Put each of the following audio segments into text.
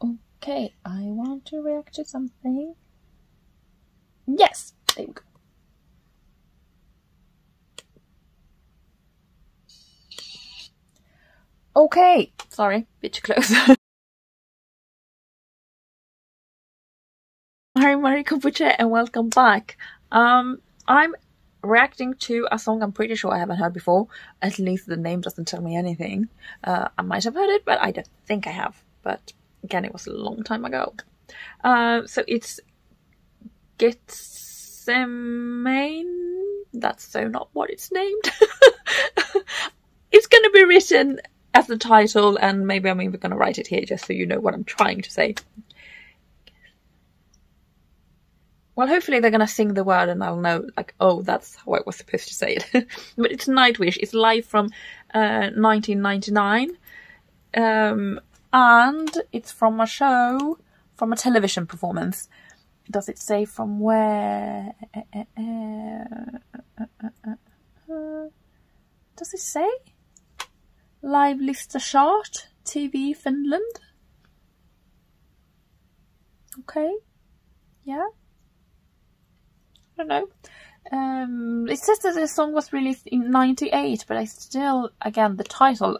Okay, I want to react to something. Yes, there we go. Okay, sorry, bit too close. Hi, Marie Kombucha, and welcome back. I'm reacting to a song I'm pretty sure I haven't heard before. At least the name doesn't tell me anything. I might have heard it, but I don't think I have. But again, it was a long time ago. So it's Gethsemane. That's so not what it's named. It's going to be written as the title, and maybe I'm even going to write it here just so you know what I'm trying to say. Well, hopefully they're going to sing the word and I'll know, like, oh, that's how I was supposed to say it. But it's Nightwish. It's live from 1999. And it's from a show, from a television performance. Does it say from where? Does it say? Live Lista chart, TV Finland. Okay. Yeah. I don't know. It says that the song was released in '98, but I still, again, the title,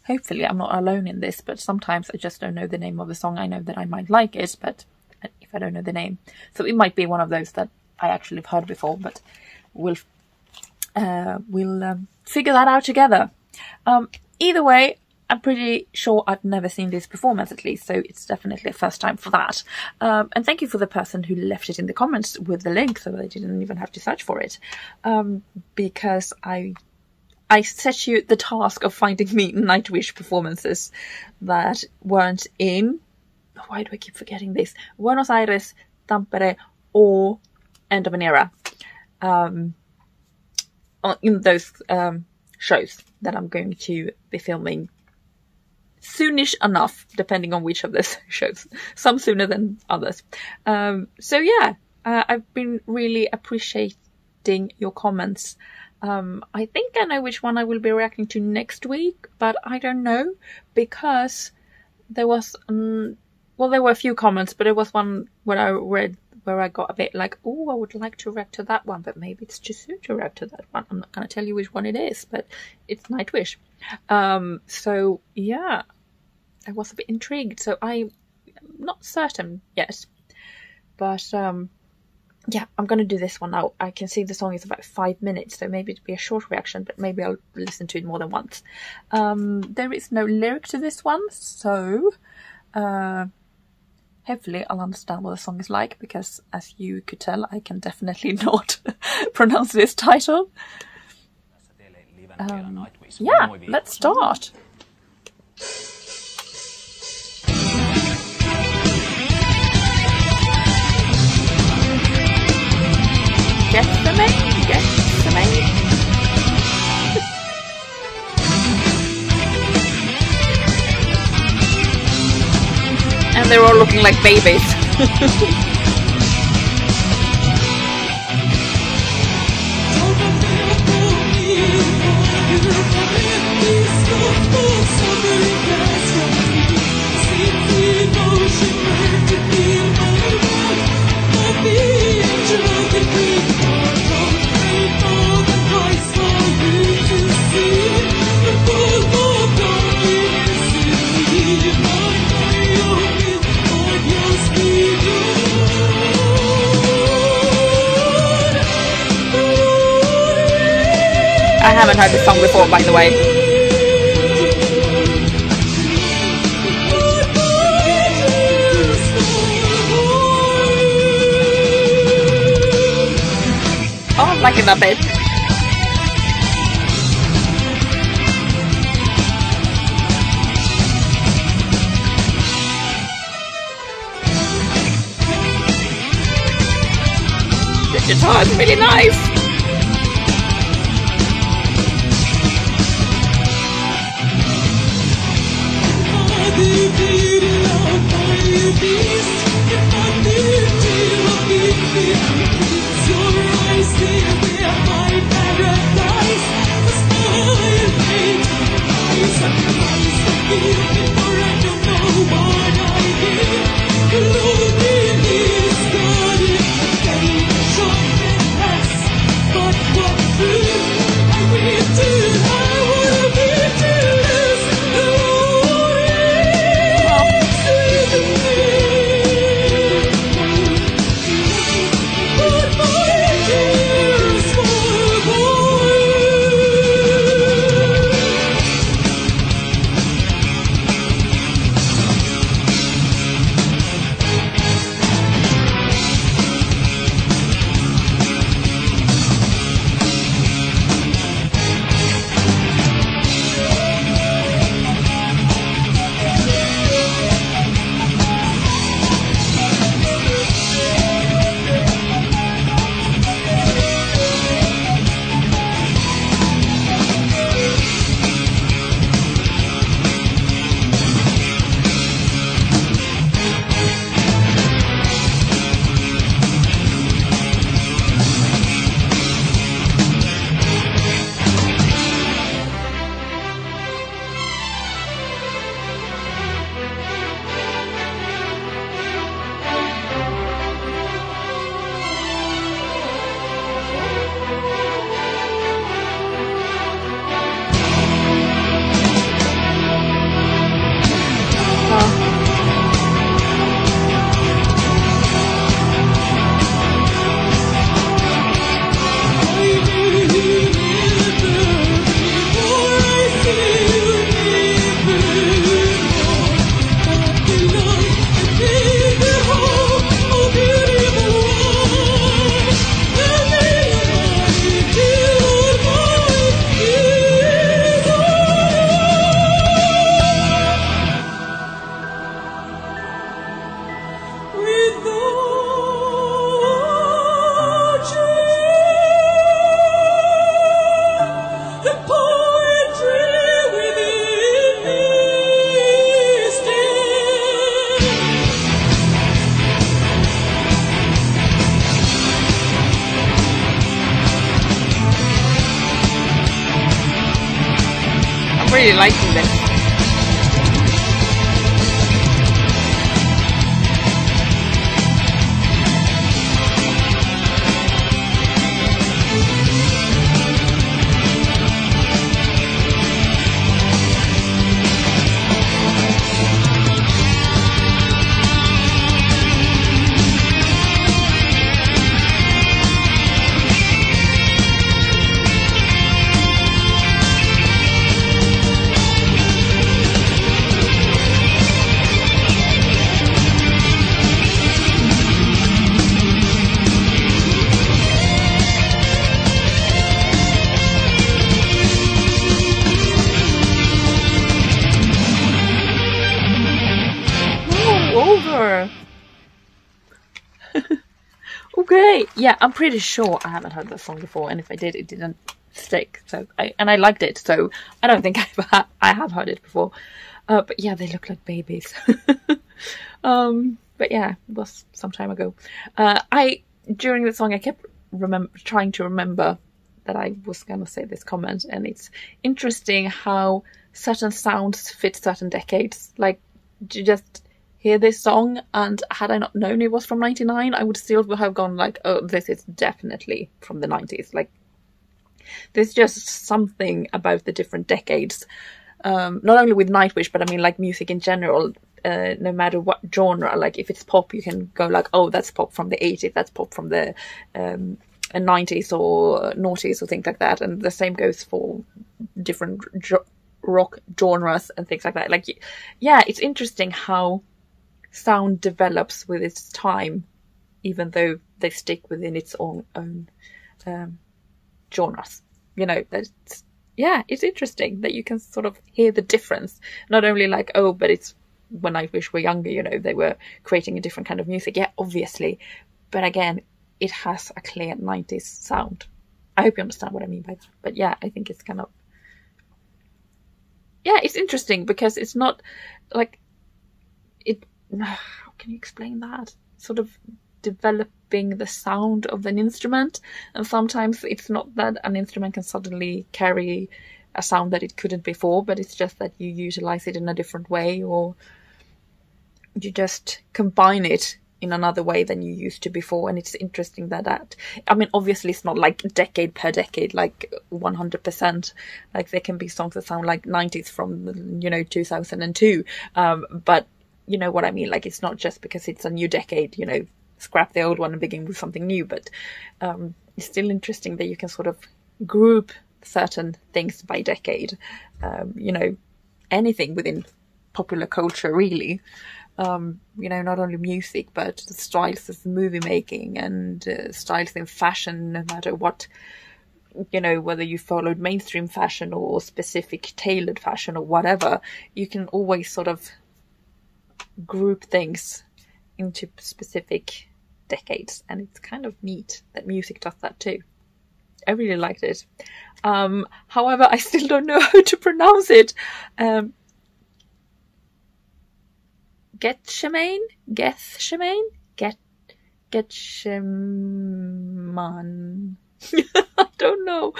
hopefully I'm not alone in this, but sometimes I just don't know the name of the song. I know that I might like it, but if I don't know the name. So it might be one of those that I actually have heard before, but we'll figure that out together. Either way, I'm pretty sure I've never seen this performance, at least, so it's definitely a first time for that. And thank you for the person who left it in the comments with the link, so I didn't even have to search for it. Because I set you the task of finding me Nightwish performances that weren't in, why do I keep forgetting this? Buenos Aires, Tampere, or End of an Era. In those shows that I'm going to be filming soonish enough, depending on which of those shows. Some sooner than others. So yeah, I've been really appreciating your comments. I think I know which one I will be reacting to next week, but I don't know, because there was, well, there were a few comments, but there was one where I read where I got a bit like, oh, I would like to react to that one, but maybe it's too soon to react to that one. I'm not going to tell you which one it is, but it's Nightwish. So yeah, I was a bit intrigued. So I'm not certain yet, but yeah, I'm going to do this one now. I can see the song is about 5 minutes, so maybe it'll be a short reaction, but maybe I'll listen to it more than once. There is no lyric to this one, so hopefully I'll understand what the song is like, because as you could tell, I can definitely not pronounce this title. Yeah, let's start. Gethsemane? Gethsemane? And they're all looking like babies. I haven't heard this song before, by the way. Oh, I'm liking that bit. The guitar is really nice. Sacrifice the feeling for really liking this. Okay, yeah, I'm pretty sure I haven't heard that song before, and if I did, it didn't stick. So I liked it, so I don't think I have heard it before. But yeah, they look like babies. But yeah, it was some time ago. During the song, I kept trying to remember that I was gonna say this comment, and it's interesting how certain sounds fit certain decades. Like, you just hear this song, and had I not known it was from 99, I would still have gone like, oh, this is definitely from the 90s. Like, there's just something about the different decades, not only with Nightwish, but I mean, like, music in general, no matter what genre. Like, if it's pop, you can go like, oh, that's pop from the 80s, that's pop from the 90s or noughties or things like that. And the same goes for different rock genres and things like that. Like, yeah, it's interesting how sound develops with its time, even though they stick within its own genres. You know, it's interesting that you can sort of hear the difference. Not only like, oh, but it's when Nightwish were younger, you know, they were creating a different kind of music. Yeah, obviously. But again, it has a clear 90s sound. I hope you understand what I mean by that. But yeah, I think it's kind of... Yeah, it's interesting because it's not like... How can you explain that? Sort of developing the sound of an instrument, and sometimes it's not that an instrument can suddenly carry a sound that it couldn't before, but it's just that you utilize it in a different way, or you just combine it in another way than you used to before. And it's interesting that I mean, obviously it's not like decade per decade, like 100%. Like, there can be songs that sound like 90s from, you know, 2002, but you know what I mean? Like, it's not just because it's a new decade, you know, scrap the old one and begin with something new. But it's still interesting that you can sort of group certain things by decade. You know, anything within popular culture, really. You know, not only music, but the styles of movie making and styles in fashion, no matter what, you know, whether you followed mainstream fashion or specific tailored fashion or whatever, you can always sort of group things into specific decades, and it's kind of neat that music does that too. I really liked it. However, I still don't know how to pronounce it. Gethsemane? I don't know.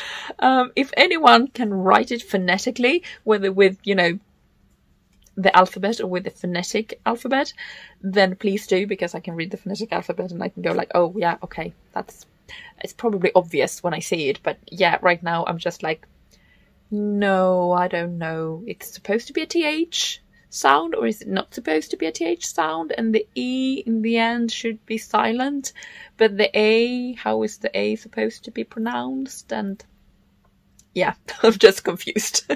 If anyone can write it phonetically, whether with, you know, the alphabet or with the phonetic alphabet, then please do, because I can read the phonetic alphabet and I can go like, oh yeah, okay, it's probably obvious when I see it. But yeah, right now I'm just like, no, I don't know. It's supposed to be a TH sound, or is it not supposed to be a TH sound? And the E in the end should be silent, but the A, how is the A supposed to be pronounced? And yeah, I'm just confused.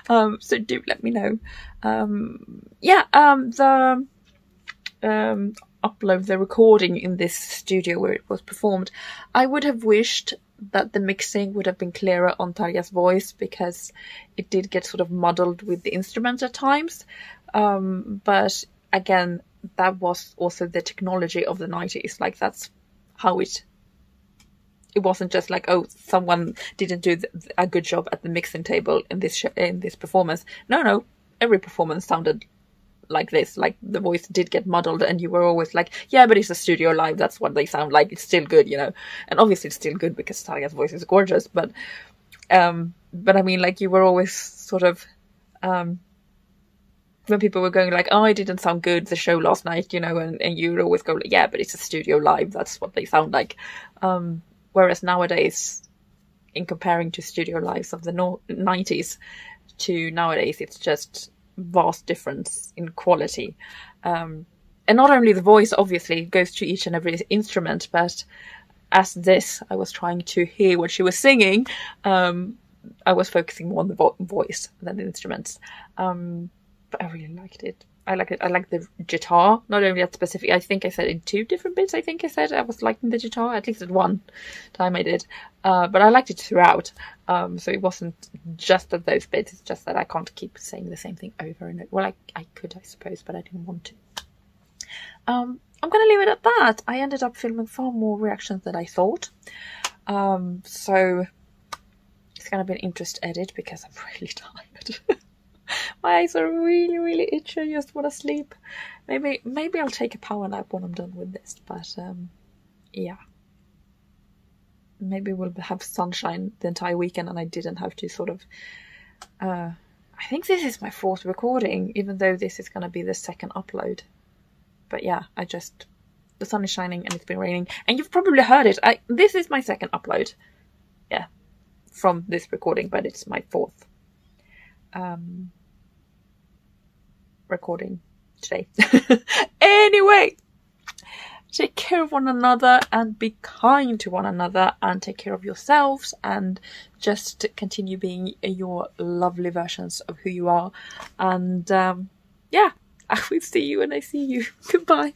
So do let me know. Upload the recording in this studio where it was performed. I would have wished that the mixing would have been clearer on Tarja's voice, because it did get sort of muddled with the instruments at times. But again, that was also the technology of the 90s. Like, that's how it wasn't just like, oh, someone didn't do a good job at the mixing table in this performance. No, every performance sounded like this. Like, the voice did get muddled, and you were always like, yeah, but it's a studio live, that's what they sound like, it's still good, you know. And obviously it's still good because Tarja's voice is gorgeous, but I mean, like, you were always sort of When people were going like, oh, it didn't sound good, the show last night, you know, and you would always go like, yeah, but it's a studio live, that's what they sound like. Whereas nowadays, in comparing to studio lives of the 90s to nowadays, it's just vast difference in quality. And not only the voice, obviously, goes to each and every instrument, but as this, I was trying to hear what she was singing, I was focusing more on the voice than the instruments. But I really liked it. I like the guitar, not only that specific. I think I said in 2 different bits. I think I said I was liking the guitar, at least at one time I did. But I liked it throughout. So it wasn't just at those bits. It's just that I can't keep saying the same thing over and over. Well, I could, I suppose, but I didn't want to. I'm going to leave it at that. I ended up filming far more reactions than I thought. So it's going to be an interest edit because I'm really tired. My eyes are really, really itchy. I just want to sleep. Maybe I'll take a power nap when I'm done with this. But yeah, maybe we'll have sunshine the entire weekend, and I didn't have to sort of. I think this is my 4th recording, even though this is going to be the 2nd upload. But yeah, the sun is shining and it's been raining, and you've probably heard it. This is my 2nd upload. Yeah, from this recording, but it's my 4th. Recording today. Anyway, take care of one another and be kind to one another and take care of yourselves and just continue being your lovely versions of who you are. And yeah, I will see you when I see you. Goodbye.